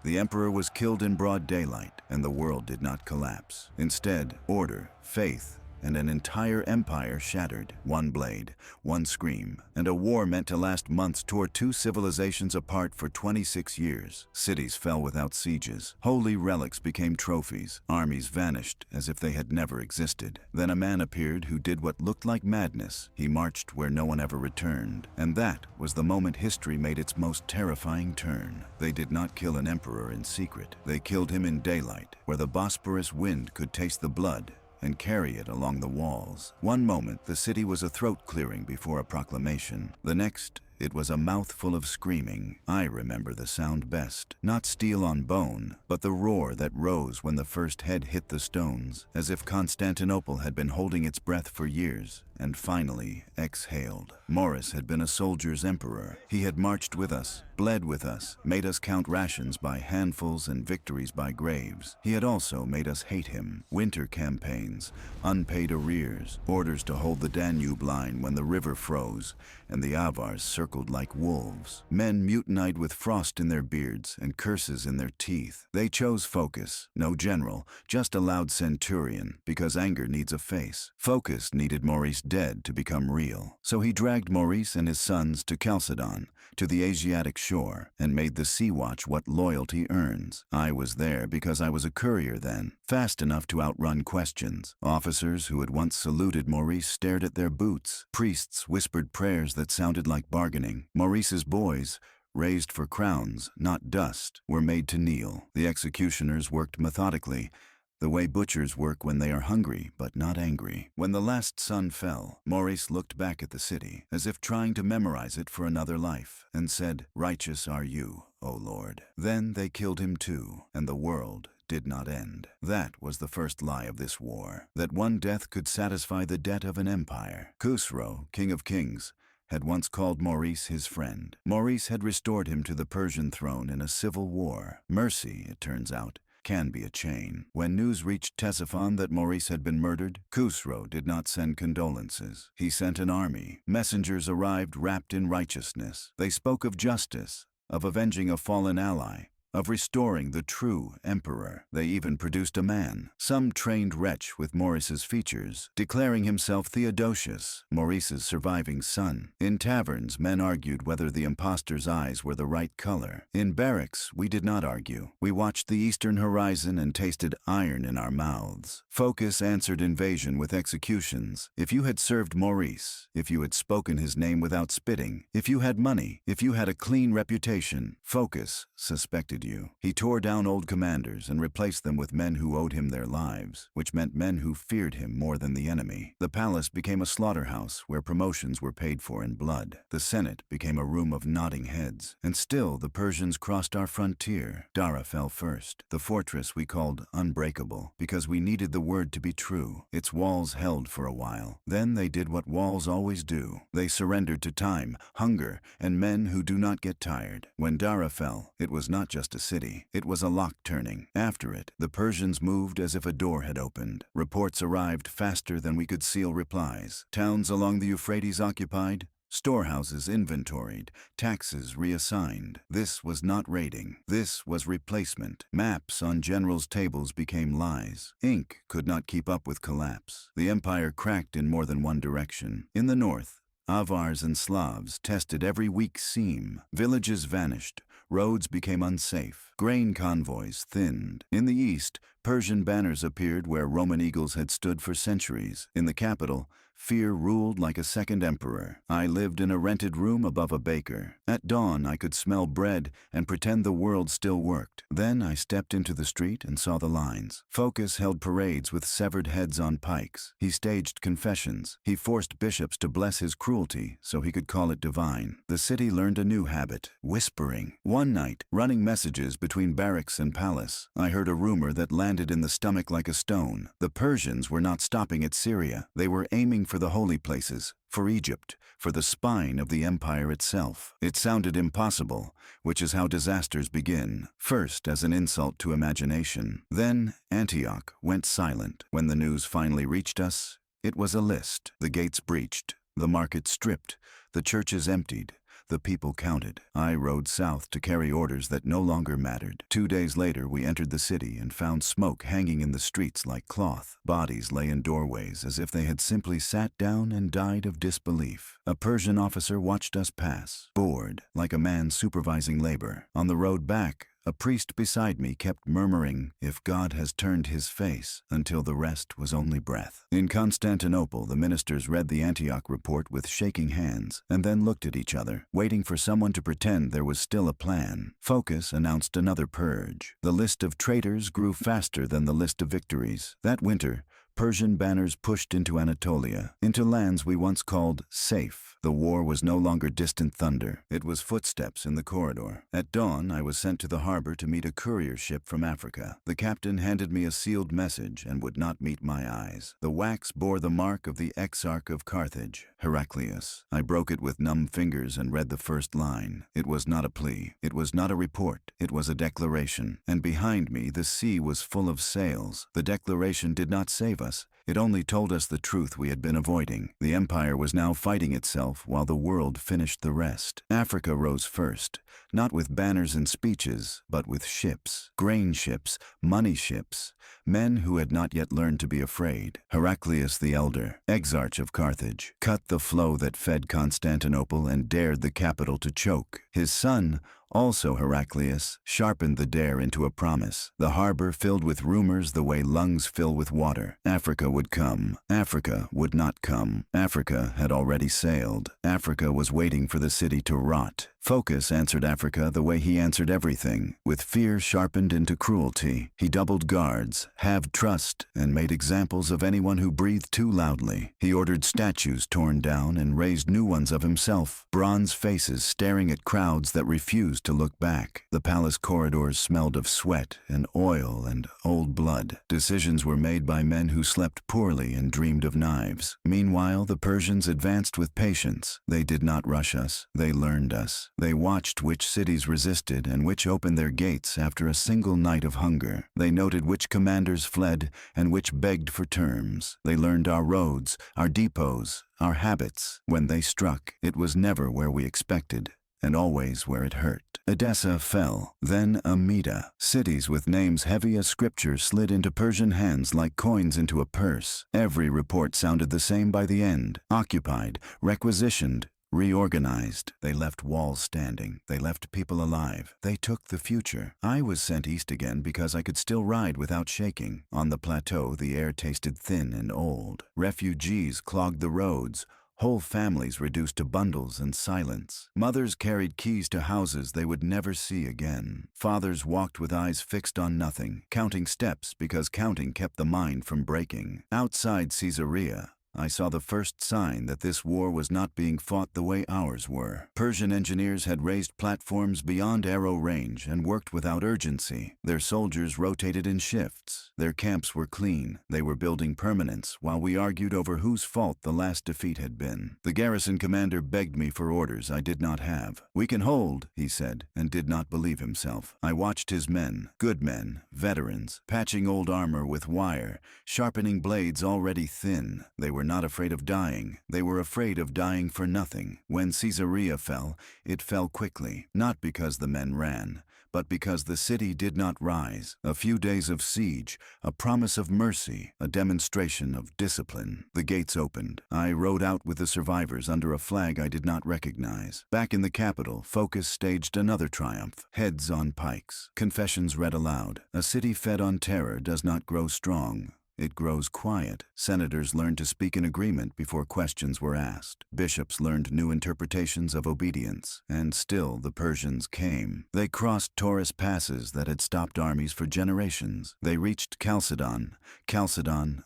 The emperor was killed in broad daylight, and the world did not collapse. Instead, order, faith, and an entire empire shattered. One blade, one scream, and a war meant to last months tore two civilizations apart for 26 years. Cities fell without sieges. Holy relics became trophies. Armies vanished as if they had never existed. Then a man appeared who did what looked like madness. He marched where no one ever returned. And that was the moment history made its most terrifying turn. They did not kill an emperor in secret. They killed him in daylight, where the Bosporus wind could taste the blood and carry it along the walls. One moment, the city was a throat clearing before a proclamation. The next, it was a mouthful of screaming. I remember the sound best. Not steel on bone, but the roar that rose when the first head hit the stones, as if Constantinople had been holding its breath for years, and finally exhaled. Maurice had been a soldier's emperor. He had marched with us, bled with us, made us count rations by handfuls and victories by graves. He had also made us hate him. Winter campaigns, unpaid arrears, orders to hold the Danube line when the river froze, and the Avars circled like wolves. Men mutinied with frost in their beards and curses in their teeth. They chose focus, no general, just a loud centurion, because anger needs a face. Focus needed Maurice dead to become real. So he dragged Maurice and his sons to Chalcedon, to the Asiatic shore, and made the Sea Watch what loyalty earns. I was there because I was a courier then, fast enough to outrun questions. Officers who had once saluted Maurice stared at their boots. Priests whispered prayers that sounded like bargaining. Maurice's boys, raised for crowns, not dust, were made to kneel. The executioners worked methodically, the way butchers work when they are hungry but not angry. When the last sun fell, Maurice looked back at the city, as if trying to memorize it for another life, and said, "Righteous are you, O Lord." Then they killed him too, and the world did not end. That was the first lie of this war, that one death could satisfy the debt of an empire. Khusro, king of kings, had once called Maurice his friend. Maurice had restored him to the Persian throne in a civil war. Mercy, it turns out, can be a chain. When news reached Ctesiphon that Maurice had been murdered, Khusro did not send condolences. He sent an army. Messengers arrived wrapped in righteousness. They spoke of justice, of avenging a fallen ally, of restoring the true emperor. They even produced a man, some trained wretch with Maurice's features, declaring himself Theodosius, Maurice's surviving son. In taverns, men argued whether the impostor's eyes were the right color. In barracks, we did not argue. We watched the eastern horizon and tasted iron in our mouths. Focus answered invasion with executions. If you had served Maurice, if you had spoken his name without spitting, if you had money, if you had a clean reputation, Focus suspected you. He tore down old commanders and replaced them with men who owed him their lives, which meant men who feared him more than the enemy. The palace became a slaughterhouse where promotions were paid for in blood. The Senate became a room of nodding heads. And still the Persians crossed our frontier. Dara fell first. The fortress we called unbreakable because we needed the word to be true. Its walls held for a while. Then they did what walls always do. They surrendered to time, hunger, and men who do not get tired. When Dara fell, it was not just a city. It was a lock turning. After it, the Persians moved as if a door had opened. Reports arrived faster than we could seal replies. Towns along the Euphrates occupied, storehouses inventoried, taxes reassigned. This was not raiding. This was replacement. Maps on generals' tables became lies. Ink could not keep up with collapse. The empire cracked in more than one direction. In the north, Avars and Slavs tested every weak seam. Villages vanished. Roads became unsafe. Grain convoys thinned. In the east, Persian banners appeared where Roman eagles had stood for centuries. In the capital, fear ruled like a second emperor. I lived in a rented room above a baker. At dawn, I could smell bread and pretend the world still worked. Then I stepped into the street and saw the lines. Focus held parades with severed heads on pikes. He staged confessions. He forced bishops to bless his cruelty so he could call it divine. The city learned a new habit, whispering. One night, running messages between barracks and palace, I heard a rumor that landed in the stomach like a stone. The Persians were not stopping at Syria. They were aiming for the holy places, for Egypt, for the spine of the empire itself. It sounded impossible, which is how disasters begin. First as an insult to imagination. Then Antioch went silent. When the news finally reached us, it was a list. The gates breached, the market stripped, the churches emptied, The people counted. I rode south to carry orders that no longer mattered. 2 days later, we entered the city and found smoke hanging in the streets like cloth. Bodies lay in doorways as if they had simply sat down and died of disbelief. A Persian officer watched us pass, bored, like a man supervising labor. On the road back, a priest beside me kept murmuring, "If God has turned his face," until the rest was only breath. In Constantinople, the ministers read the Antioch report with shaking hands, and then looked at each other, waiting for someone to pretend there was still a plan. Focus announced another purge. The list of traitors grew faster than the list of victories. That winter, Persian banners pushed into Anatolia, into lands we once called safe. The war was no longer distant thunder. It was footsteps in the corridor. At dawn, I was sent to the harbor to meet a courier ship from Africa. The captain handed me a sealed message and would not meet my eyes. The wax bore the mark of the exarch of Carthage, Heraclius. I broke it with numb fingers and read the first line. It was not a plea. It was not a report. It was a declaration. And behind me, the sea was full of sails. The declaration did not save us. It only told us the truth we had been avoiding. The empire was now fighting itself while the world finished the rest. Africa rose first, not with banners and speeches, but with ships, grain ships, money ships, men who had not yet learned to be afraid. Heraclius the Elder, exarch of Carthage, cut the flow that fed Constantinople and dared the capital to choke. His son, also Heraclius, sharpened the dare into a promise. The harbor filled with rumors the way lungs fill with water. Africa would come. Africa would not come. Africa had already sailed. Africa was waiting for the city to rot. Focus answered Africa the way he answered everything, with fear sharpened into cruelty. He doubled guards, halved trust, and made examples of anyone who breathed too loudly. He ordered statues torn down and raised new ones of himself, bronze faces staring at crowds that refused to look back. The palace corridors smelled of sweat and oil and old blood. Decisions were made by men who slept poorly and dreamed of knives. Meanwhile, the Persians advanced with patience. They did not rush us. They learned us. They watched which cities resisted and which opened their gates after a single night of hunger. They noted which commanders fled and which begged for terms. They learned our roads, our depots, our habits. When they struck, it was never where we expected, and always where it hurt. Edessa fell, then Amida. Cities with names heavy as scripture slid into Persian hands like coins into a purse. Every report sounded the same by the end: occupied, requisitioned, reorganized. They left walls standing. They left people alive. They took the future. I was sent east again because I could still ride without shaking. On the plateau, the air tasted thin and old. Refugees clogged the roads. Whole families reduced to bundles and silence. Mothers carried keys to houses they would never see again. Fathers walked with eyes fixed on nothing, counting steps because counting kept the mind from breaking. Outside Caesarea, I saw the first sign that this war was not being fought the way ours were. Persian engineers had raised platforms beyond arrow range and worked without urgency. Their soldiers rotated in shifts. Their camps were clean. They were building permanence while we argued over whose fault the last defeat had been. The garrison commander begged me for orders I did not have. "We can hold," he said, and did not believe himself. I watched his men, good men, veterans, patching old armor with wire, sharpening blades already thin. They were not afraid of dying. They were afraid of dying for nothing. When Caesarea fell, it fell quickly, not because the men ran, but because the city did not rise. A few days of siege, a promise of mercy, a demonstration of discipline. The gates opened. I rode out with the survivors under a flag I did not recognize. Back in the capital, Focus staged another triumph. Heads on pikes. Confessions read aloud. A city fed on terror does not grow strong. It grows quiet. Senators learned to speak in agreement before questions were asked. Bishops learned new interpretations of obedience. And still the Persians came. They crossed Taurus passes that had stopped armies for generations. They reached Chalcedon,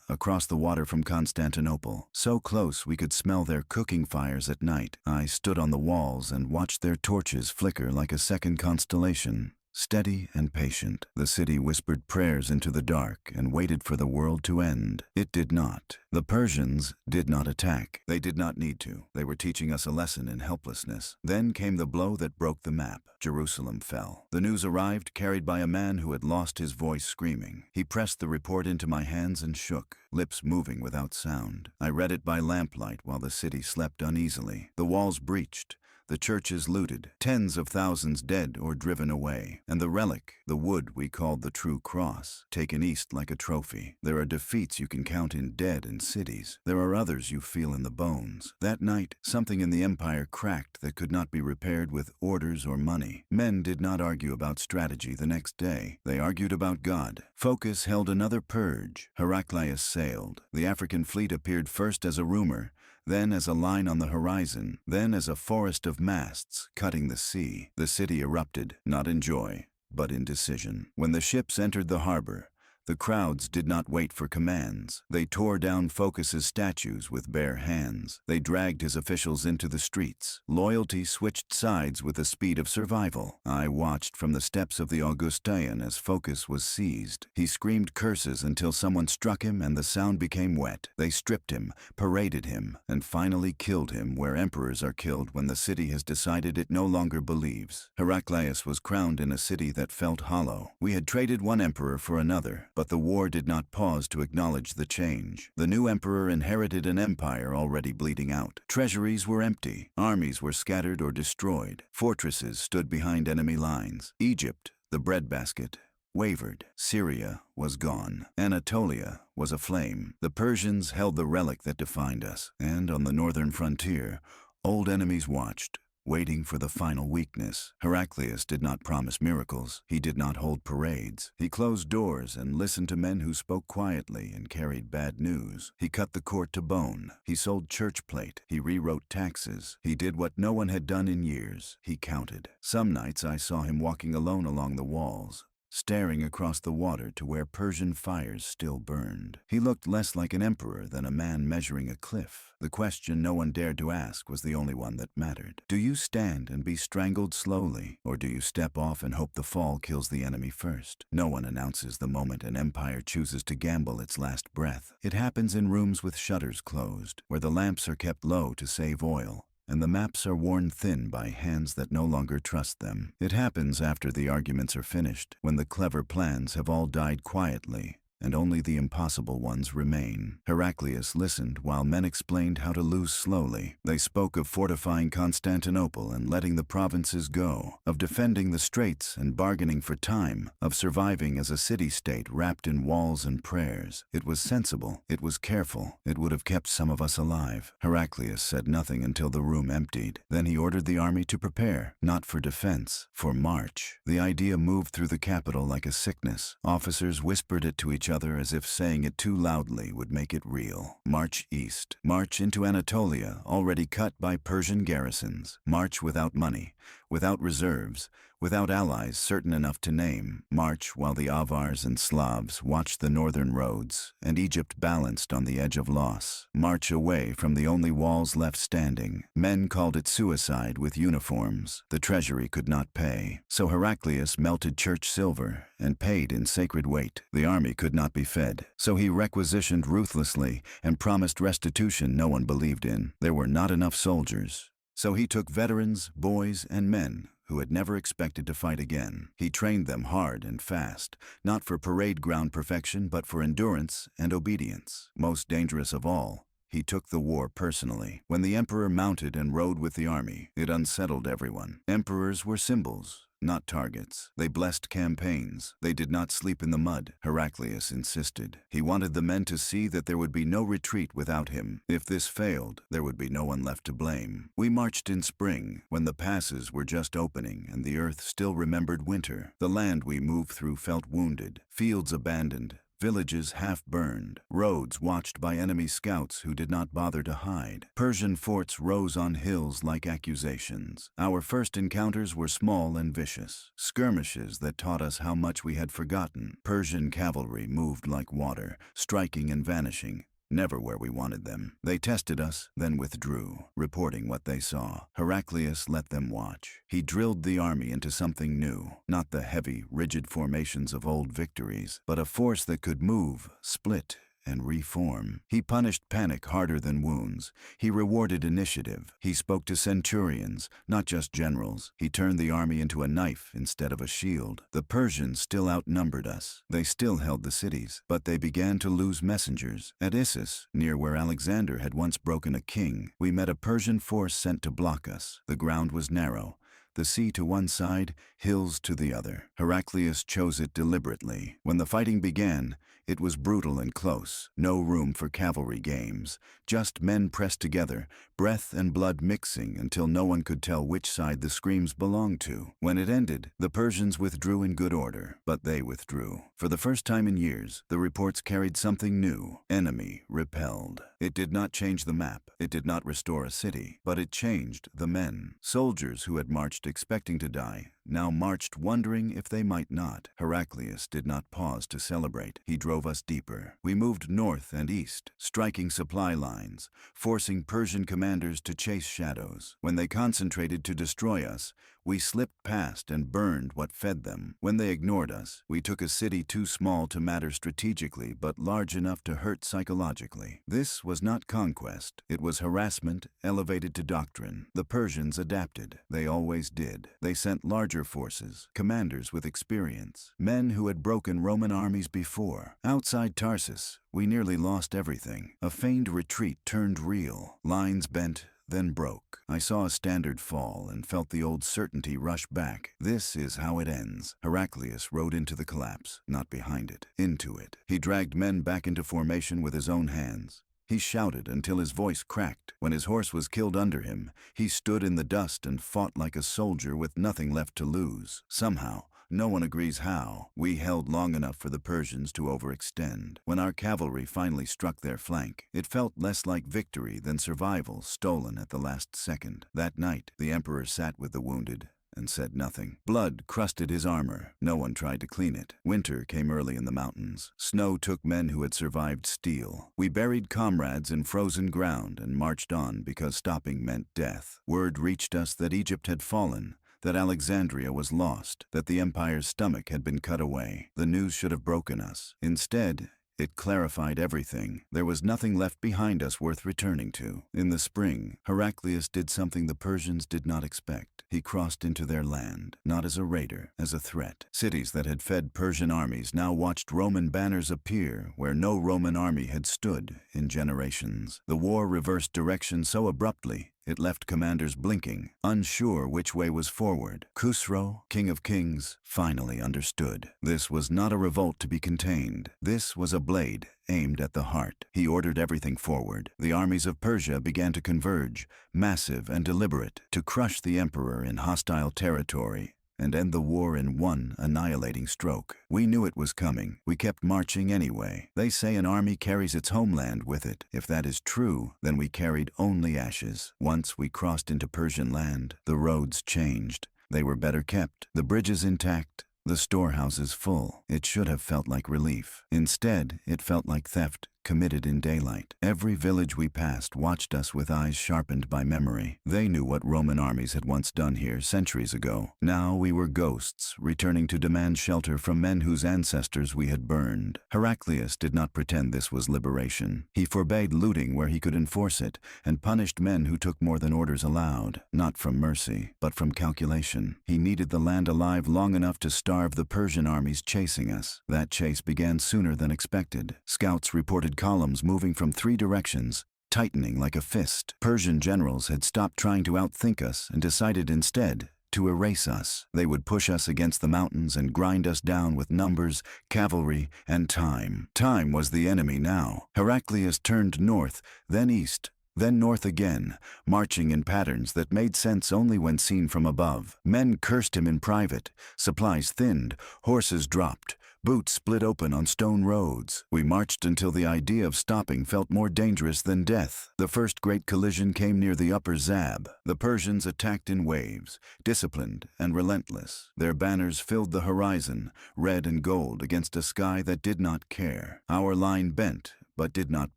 across the water from Constantinople. So close we could smell their cooking fires at night. I stood on the walls and watched their torches flicker like a second constellation. Steady and patient, the city whispered prayers into the dark and waited for the world to end. It did not. The Persians did not attack. They did not need to. They were teaching us a lesson in helplessness. Then came the blow that broke the map. Jerusalem fell. The news arrived, carried by a man who had lost his voice screaming. He pressed the report into my hands and shook, lips moving without sound. I read it by lamplight while the city slept uneasily. The walls breached. the churches looted, tens of thousands dead or driven away, and the relic, the wood we called the true cross, taken east like a trophy. There are defeats you can count in dead and cities. There are others you feel in the bones. That night, something in the empire cracked that could not be repaired with orders or money. Men did not argue about strategy the next day. They argued about God. Focus held another purge. Heraclius sailed. The African fleet appeared first as a rumor, then as a line on the horizon, then as a forest of masts cutting the sea. The city erupted, not in joy, but in decision. When the ships entered the harbor, the crowds did not wait for commands. They tore down Focus's statues with bare hands. They dragged his officials into the streets. Loyalty switched sides with the speed of survival. I watched from the steps of the Augustaion as Focus was seized. He screamed curses until someone struck him and the sound became wet. They stripped him, paraded him, and finally killed him where emperors are killed when the city has decided it no longer believes. Heraclius was crowned in a city that felt hollow. We had traded one emperor for another, but the war did not pause to acknowledge the change. The new emperor inherited an empire already bleeding out. Treasuries were empty. Armies were scattered or destroyed. Fortresses stood behind enemy lines. Egypt, the breadbasket, wavered. Syria was gone. Anatolia was aflame. The Persians held the relic that defined us, and on the northern frontier, old enemies watched, waiting for the final weakness. Heraclius did not promise miracles. He did not hold parades. He closed doors and listened to men who spoke quietly and carried bad news. He cut the court to bone. He sold church plate. He rewrote taxes. He did what no one had done in years. He counted. Some nights I saw him walking alone along the walls, staring across the water to where Persian fires still burned. He looked less like an emperor than a man measuring a cliff. The question no one dared to ask was the only one that mattered. Do you stand and be strangled slowly, or do you step off and hope the fall kills the enemy first? No one announces the moment an empire chooses to gamble its last breath. It happens in rooms with shutters closed, where the lamps are kept low to save oil, and the maps are worn thin by hands that no longer trust them. It happens after the arguments are finished, when the clever plans have all died quietly, and only the impossible ones remain. Heraclius listened while men explained how to lose slowly. They spoke of fortifying Constantinople and letting the provinces go, of defending the straits and bargaining for time, of surviving as a city-state wrapped in walls and prayers. It was sensible. It was careful. It would have kept some of us alive. Heraclius said nothing until the room emptied. Then he ordered the army to prepare, not for defense, for march. The idea moved through the capital like a sickness. Officers whispered it to each other as if saying it too loudly would make it real. March east. March into Anatolia, already cut by Persian garrisons. March without money, without reserves, without allies certain enough to name. March while the Avars and Slavs watched the northern roads, and Egypt balanced on the edge of loss. March away from the only walls left standing. Men called it suicide with uniforms. The treasury could not pay, so Heraclius melted church silver and paid in sacred weight. The army could not be fed, so he requisitioned ruthlessly and promised restitution no one believed in. There were not enough soldiers, so he took veterans, boys, and men who had never expected to fight again. He trained them hard and fast, not for parade ground perfection but for endurance and obedience. Most dangerous of all, he took the war personally. When the emperor mounted and rode with the army, it unsettled everyone. Emperors were symbols, not targets. They blessed campaigns. They did not sleep in the mud. Heraclius insisted. He wanted the men to see that there would be no retreat without him. If this failed, there would be no one left to blame. We marched in spring, when the passes were just opening and the earth still remembered winter. The land we moved through felt wounded, fields abandoned, villages half-burned, roads watched by enemy scouts who did not bother to hide. Persian forts rose on hills like accusations. Our first encounters were small and vicious, skirmishes that taught us how much we had forgotten. Persian cavalry moved like water, striking and vanishing, never where we wanted them. They tested us, then withdrew, reporting what they saw. Heraclius let them watch. He drilled the army into something new, not the heavy, rigid formations of old victories, but a force that could move, split, and reform. He punished panic harder than wounds. He rewarded initiative. He spoke to centurions, not just generals. He turned the army into a knife instead of a shield. The Persians still outnumbered us. They still held the cities, but they began to lose messengers. At Issus, near where Alexander had once broken a king, we met a Persian force sent to block us. The ground was narrow. The sea to one side, hills to the other. Heraclius chose it deliberately. When the fighting began, it was brutal and close. No room for cavalry games. Just men pressed together, breath and blood mixing until no one could tell which side the screams belonged to. When it ended, the Persians withdrew in good order, but they withdrew. For the first time in years, the reports carried something new. Enemy repelled. It did not change the map. It did not restore a city, but it changed the men. Soldiers who had marched expecting to die now marched wondering if they might not. Heraclius did not pause to celebrate. He drove us deeper. We moved north and east, striking supply lines, forcing Persian commanders to chase shadows. When they concentrated to destroy us, we slipped past and burned what fed them. When they ignored us, we took a city too small to matter strategically but large enough to hurt psychologically. This was not conquest. It was harassment elevated to doctrine. The Persians adapted. They always did. They sent larger forces, commanders with experience, men who had broken Roman armies before. Outside Tarsus, we nearly lost everything. A feigned retreat turned real. Lines bent, then broke. I saw a standard fall and felt the old certainty rush back. This is how it ends. Heraclius rode into the collapse, not behind it, into it. He dragged men back into formation with his own hands. He shouted until his voice cracked. When his horse was killed under him, he stood in the dust and fought like a soldier with nothing left to lose. Somehow, no one agrees how, we held long enough for the Persians to overextend. When our cavalry finally struck their flank, it felt less like victory than survival stolen at the last second. That night, the emperor sat with the wounded and said nothing. Blood crusted his armor. No one tried to clean it. Winter came early in the mountains. Snow took men who had survived steel. We buried comrades in frozen ground and marched on because stopping meant death. Word reached us that Egypt had fallen, that Alexandria was lost, that the empire's stomach had been cut away. The news should have broken us. Instead, it clarified everything. There was nothing left behind us worth returning to. In the spring, Heraclius did something the Persians did not expect. He crossed into their land, not as a raider, as a threat. Cities that had fed Persian armies now watched Roman banners appear where no Roman army had stood in generations. The war reversed direction so abruptly, it left commanders blinking, unsure which way was forward. Khusro, king of kings, finally understood. This was not a revolt to be contained. This was a blade aimed at the heart. He ordered everything forward. The armies of Persia began to converge, massive and deliberate, to crush the emperor in hostile territory and end the war in one annihilating stroke. We knew it was coming. We kept marching anyway. They say an army carries its homeland with it. If that is true, then we carried only ashes. Once we crossed into Persian land, the roads changed. They were better kept, the bridges intact, the storehouses full. It should have felt like relief. Instead, it felt like theft committed in daylight. Every village we passed watched us with eyes sharpened by memory. They knew what Roman armies had once done here centuries ago. Now we were ghosts, returning to demand shelter from men whose ancestors we had burned. Heraclius did not pretend this was liberation. He forbade looting where he could enforce it, and punished men who took more than orders allowed, not from mercy, but from calculation. He needed the land alive long enough to starve the Persian armies chasing us. That chase began sooner than expected. Scouts reported columns moving from 3 directions, tightening like a fist. Persian generals had stopped trying to outthink us and decided instead to erase us. They would push us against the mountains and grind us down with numbers, cavalry, and time. Time was the enemy now. Heraclius turned north, then east, then north again, marching in patterns that made sense only when seen from above. Men cursed him in private, supplies thinned, horses dropped, boots split open on stone roads. We marched until the idea of stopping felt more dangerous than death. The first great collision came near the upper Zab. The Persians attacked in waves, disciplined and relentless. Their banners filled the horizon, red and gold against a sky that did not care. Our line bent, but did not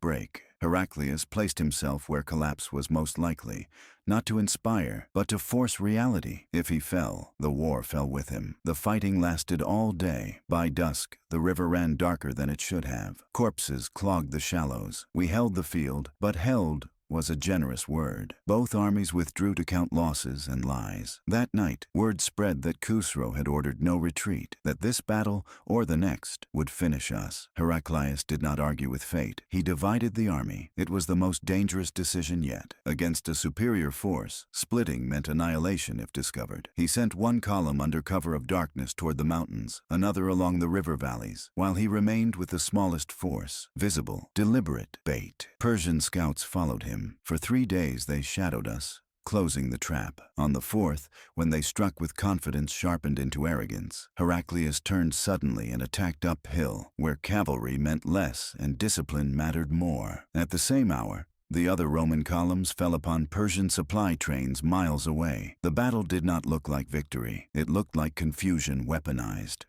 break. Heraclius placed himself where collapse was most likely, not to inspire, but to force reality. If he fell, the war fell with him. The fighting lasted all day. By dusk, the river ran darker than it should have. Corpses clogged the shallows. We held the field, but held was a generous word. Both armies withdrew to count losses and lies. That night, word spread that Khusro had ordered no retreat, that this battle, or the next, would finish us. Heraclius did not argue with fate. He divided the army. It was the most dangerous decision yet. Against a superior force, splitting meant annihilation if discovered. He sent one column under cover of darkness toward the mountains, another along the river valleys, while he remained with the smallest force, visible, deliberate bait. Persian scouts followed him. For 3 days they shadowed us, closing the trap. On the 4th, when they struck with confidence sharpened into arrogance, Heraclius turned suddenly and attacked uphill, where cavalry meant less and discipline mattered more. At the same hour, the other Roman columns fell upon Persian supply trains miles away. The battle did not look like victory. It looked like confusion weaponized.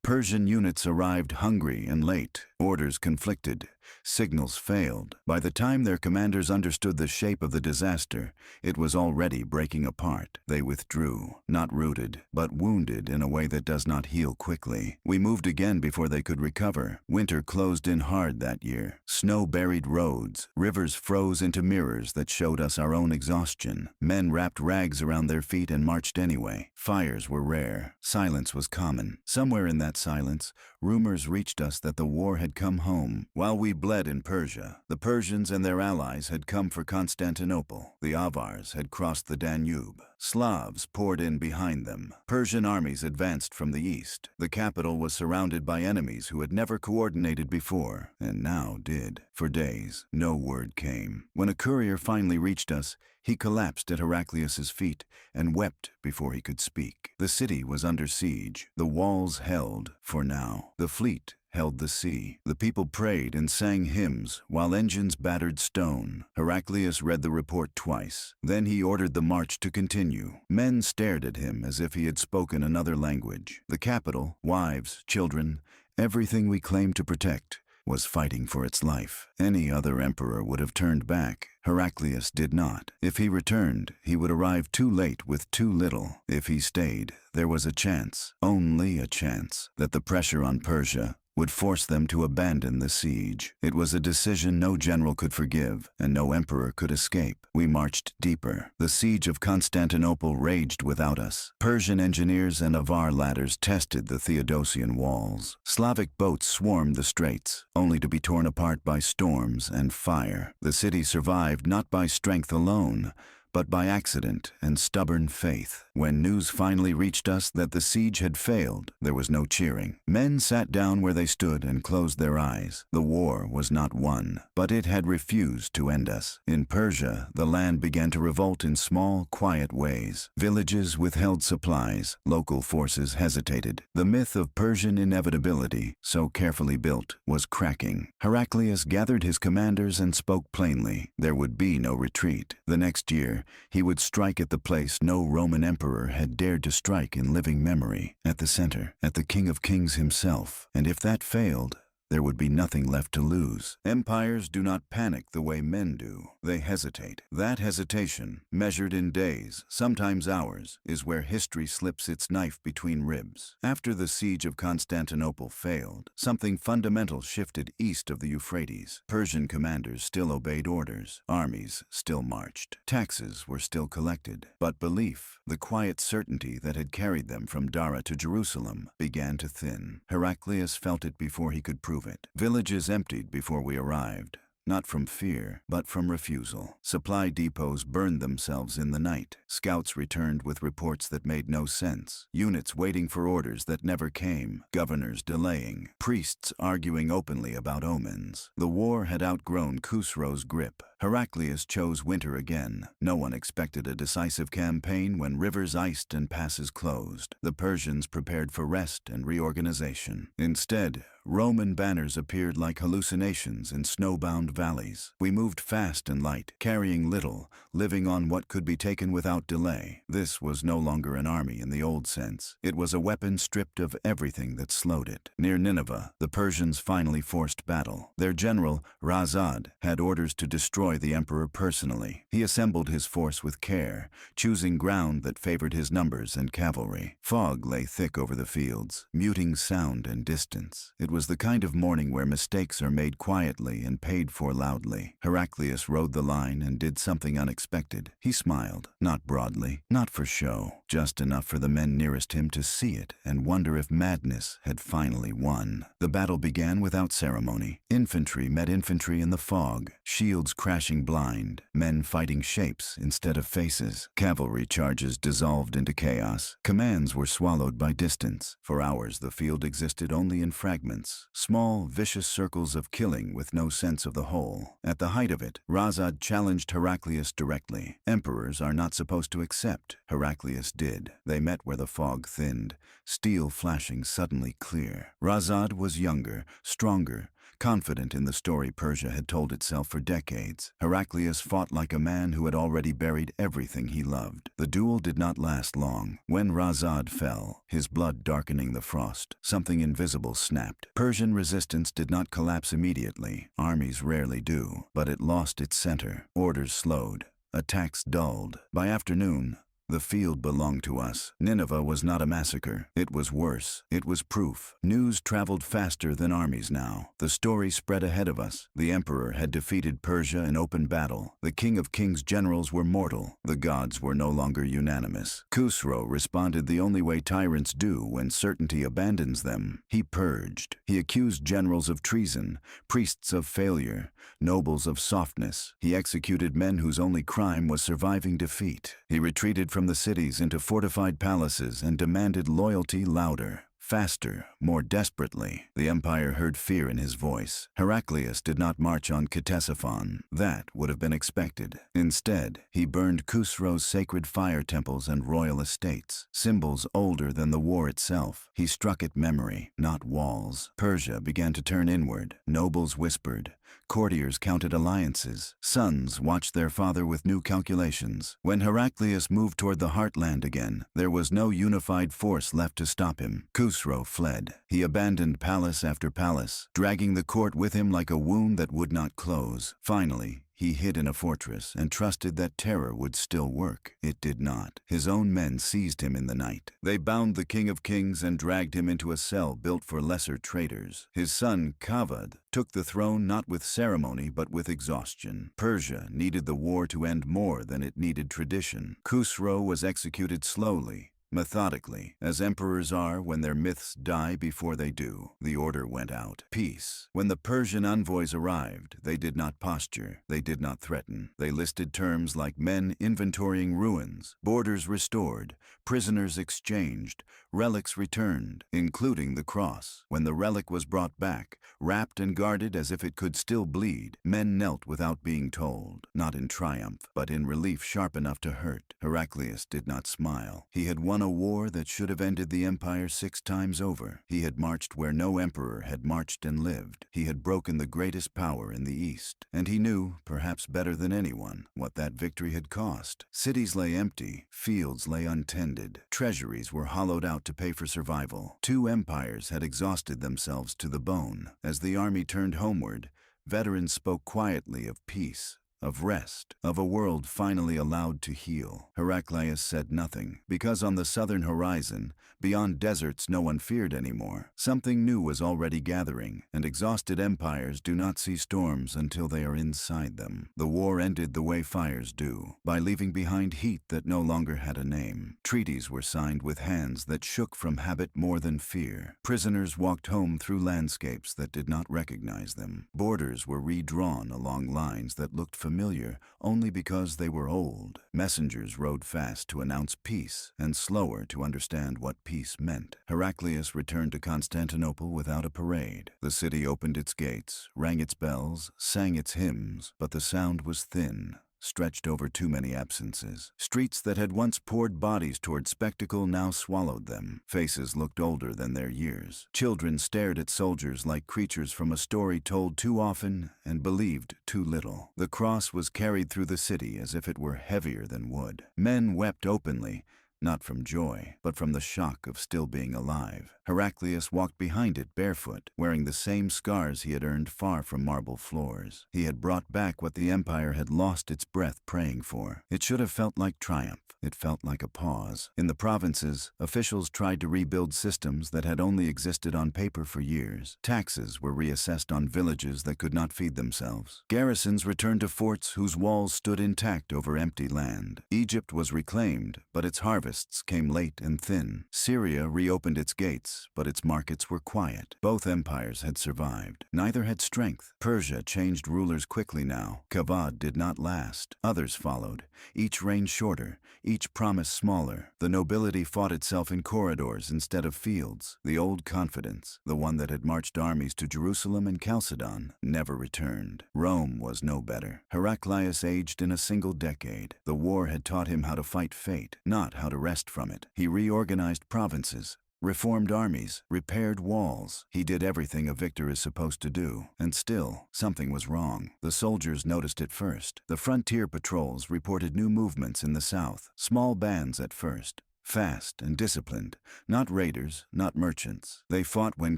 Persian units arrived hungry and late. Orders conflicted. Signals failed. By the time their commanders understood the shape of the disaster, it was already breaking apart. They withdrew, not routed, but wounded in a way that does not heal quickly. We moved again before they could recover. Winter closed in hard that year. Snow buried roads. Rivers froze into mirrors that showed us our own exhaustion. Men wrapped rags around their feet and marched anyway. Fires were rare. Silence was common. Somewhere in that silence, rumors reached us that the war had come home. While we bled in Persia, the Persians and their allies had come for Constantinople. The Avars had crossed the Danube. Slavs poured in behind them. Persian armies advanced from the east. The capital was surrounded by enemies who had never coordinated before, and now did. For days, no word came. When a courier finally reached us, he collapsed at Heraclius's feet and wept before he could speak. The city was under siege. The walls held, for now. The fleet held the sea. The people prayed and sang hymns while engines battered stone. Heraclius read the report twice. Then he ordered the march to continue. Men stared at him as if he had spoken another language. The capital, wives, children, everything we claimed to protect, was fighting for its life. Any other emperor would have turned back. Heraclius did not. If he returned, he would arrive too late with too little. If he stayed, there was a chance, only a chance, that the pressure on Persia would force them to abandon the siege. It was a decision no general could forgive, and no emperor could escape. We marched deeper. The siege of Constantinople raged without us. Persian engineers and Avar ladders tested the Theodosian walls. Slavic boats swarmed the straits, only to be torn apart by storms and fire. The city survived not by strength alone, but by accident and stubborn faith. When news finally reached us that the siege had failed, there was no cheering. Men sat down where they stood and closed their eyes. The war was not won, but it had refused to end us. In Persia, the land began to revolt in small, quiet ways. Villages withheld supplies. Local forces hesitated. The myth of Persian inevitability, so carefully built, was cracking. Heraclius gathered his commanders and spoke plainly. There would be no retreat. The next year, he would strike at the place no Roman emperor had dared to strike in living memory, at the center, at the King of Kings himself. And if that failed, there would be nothing left to lose. Empires do not panic the way men do. They hesitate. That hesitation, measured in days, sometimes hours, is where history slips its knife between ribs. After the siege of Constantinople failed, something fundamental shifted east of the Euphrates. Persian commanders still obeyed orders. Armies still marched. Taxes were still collected. But belief, the quiet certainty that had carried them from Dara to Jerusalem, began to thin. Heraclius felt it before he could prove it. Villages emptied before we arrived. Not from fear, but from refusal. Supply depots burned themselves in the night. Scouts returned with reports that made no sense. Units waiting for orders that never came. Governors delaying. Priests arguing openly about omens. The war had outgrown Khusro's grip. Heraclius chose winter again. No one expected a decisive campaign when rivers iced and passes closed. The Persians prepared for rest and reorganization. Instead, Roman banners appeared like hallucinations in snowbound valleys. We moved fast and light, carrying little, living on what could be taken without delay. This was no longer an army in the old sense. It was a weapon stripped of everything that slowed it. Near Nineveh, the Persians finally forced battle. Their general, Razad, had orders to destroy the emperor personally. He assembled his force with care, choosing ground that favored his numbers and cavalry. Fog lay thick over the fields, muting sound and distance. It was the kind of morning where mistakes are made quietly and paid for loudly. Heraclius rode the line and did something unexpected. He smiled, not broadly, not for show, just enough for the men nearest him to see it and wonder if madness had finally won. The battle began without ceremony. Infantry met infantry in the fog, shields crashing blind, men fighting shapes instead of faces. Cavalry charges dissolved into chaos. Commands were swallowed by distance. For hours the field existed only in fragments, small, vicious circles of killing with no sense of the whole. At the height of it, Razad challenged Heraclius directly. Emperors are not supposed to accept. Heraclius did. They met where the fog thinned, steel flashing suddenly clear. Razad was younger, stronger, confident in the story Persia had told itself for decades. Heraclius fought like a man who had already buried everything he loved. The duel did not last long. When Razad fell, his blood darkening the frost, something invisible snapped. Persian resistance did not collapse immediately. Armies rarely do, but it lost its center. Orders slowed. Attacks dulled. By afternoon, the field belonged to us. Nineveh was not a massacre. It was worse. It was proof. News traveled faster than armies now. The story spread ahead of us. The emperor had defeated Persia in open battle. The king of kings' generals were mortal. The gods were no longer unanimous. Khusro responded the only way tyrants do when certainty abandons them. He purged. He accused generals of treason, priests of failure, nobles of softness. He executed men whose only crime was surviving defeat. He retreated from the cities into fortified palaces and demanded loyalty louder, faster, more desperately. The empire heard fear in his voice. Heraclius did not march on Ctesiphon. That would have been expected. Instead, he burned Khusro's sacred fire temples and royal estates, symbols older than the war itself. He struck at memory, not walls. Persia began to turn inward. Nobles whispered. Courtiers counted alliances. Sons watched their father with new calculations. When Heraclius moved toward the heartland again, there was no unified force left to stop him. Khusro fled. He abandoned palace after palace, dragging the court with him like a wound that would not close. Finally, he hid in a fortress and trusted that terror would still work. It did not. His own men seized him in the night. They bound the king of kings and dragged him into a cell built for lesser traitors. His son, Kavad, took the throne not with ceremony but with exhaustion. Persia needed the war to end more than it needed tradition. Khusro was executed slowly, methodically, as emperors are when their myths die before they do. The order went out. Peace. When the Persian envoys arrived, they did not posture. They did not threaten. They listed terms like men inventorying ruins, borders restored, prisoners exchanged, relics returned, including the cross. When the relic was brought back, wrapped and guarded as if it could still bleed, men knelt without being told, not in triumph, but in relief sharp enough to hurt. Heraclius did not smile. He had won a war that should have ended the empire 6 times over. He had marched where no emperor had marched and lived. He had broken the greatest power in the East. And he knew, perhaps better than anyone, what that victory had cost. Cities lay empty. Fields lay untended. Treasuries were hollowed out to pay for survival. 2 empires had exhausted themselves to the bone. As the army turned homeward, veterans spoke quietly of peace, of rest, of a world finally allowed to heal. Heraclius said nothing, because on the southern horizon, beyond deserts no one feared anymore. Something new was already gathering, and exhausted empires do not see storms until they are inside them. The war ended the way fires do, by leaving behind heat that no longer had a name. Treaties were signed with hands that shook from habit more than fear. Prisoners walked home through landscapes that did not recognize them. Borders were redrawn along lines that looked familiar only because they were old. Messengers rode fast to announce peace, and slower to understand what peace meant. Heraclius returned to Constantinople without a parade. The city opened its gates, rang its bells, sang its hymns, but the sound was thin, stretched over too many absences. Streets that had once poured bodies toward spectacle now swallowed them. Faces looked older than their years. Children stared at soldiers like creatures from a story told too often and believed too little. The cross was carried through the city as if it were heavier than wood. Men wept openly, not from joy, but from the shock of still being alive. Heraclius walked behind it barefoot, wearing the same scars he had earned far from marble floors. He had brought back what the empire had lost its breath praying for. It should have felt like triumph. It felt like a pause. In the provinces, officials tried to rebuild systems that had only existed on paper for years. Taxes were reassessed on villages that could not feed themselves. Garrisons returned to forts whose walls stood intact over empty land. Egypt was reclaimed, but its harvests came late and thin. Syria reopened its gates, but its markets were quiet. Both empires had survived. Neither had strength. Persia changed rulers quickly now. Kavad did not last. Others followed. Each reigned shorter, each promise smaller. The nobility fought itself in corridors instead of fields. The old confidence, the one that had marched armies to Jerusalem and Chalcedon, never returned. Rome was no better. Heraclius aged in a single decade. The war had taught him how to fight fate, not how to rest from it. He reorganized provinces, reformed armies, repaired walls. He did everything a victor is supposed to do. And still, something was wrong. The soldiers noticed it first. The frontier patrols reported new movements in the south. Small bands at first. Fast and disciplined. Not raiders, not merchants. They fought when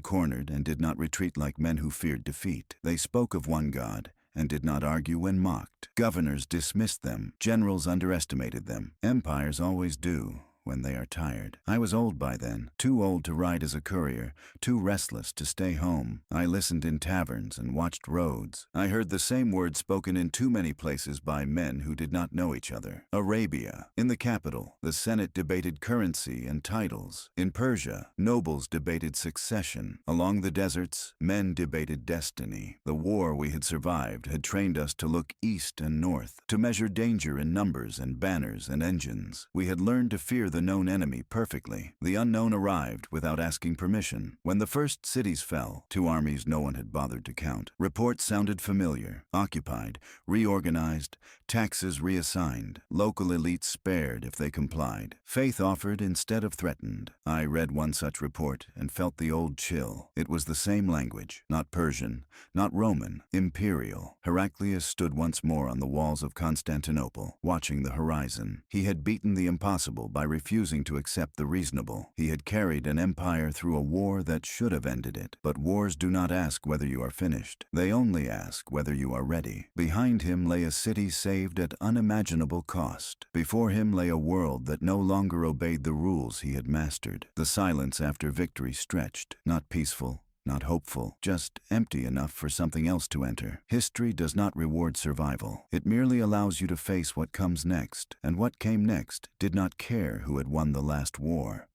cornered and did not retreat like men who feared defeat. They spoke of one God and did not argue when mocked. Governors dismissed them. Generals underestimated them. Empires always do, when they are tired. I was old by then, too old to ride as a courier, too restless to stay home. I listened in taverns and watched roads. I heard the same words spoken in too many places by men who did not know each other. Arabia. In the capital, the Senate debated currency and titles. In Persia, nobles debated succession. Along the deserts, men debated destiny. The war we had survived had trained us to look east and north, to measure danger in numbers and banners and engines. We had learned to fear the known enemy perfectly. The unknown arrived without asking permission. When the first cities fell, two armies no one had bothered to count. Reports sounded familiar. Occupied, reorganized, taxes reassigned. Local elites spared if they complied. Faith offered instead of threatened. I read one such report and felt the old chill. It was the same language, not Persian, not Roman, imperial. Heraclius stood once more on the walls of Constantinople, watching the horizon. He had beaten the impossible by refusing to accept the reasonable. He had carried an empire through a war that should have ended it. But wars do not ask whether you are finished. They only ask whether you are ready. Behind him lay a city saved at unimaginable cost. Before him lay a world that no longer obeyed the rules he had mastered. The silence after victory stretched, not peaceful, not hopeful, just empty enough for something else to enter. History does not reward survival. It merely allows you to face what comes next, and what came next did not care who had won the last war.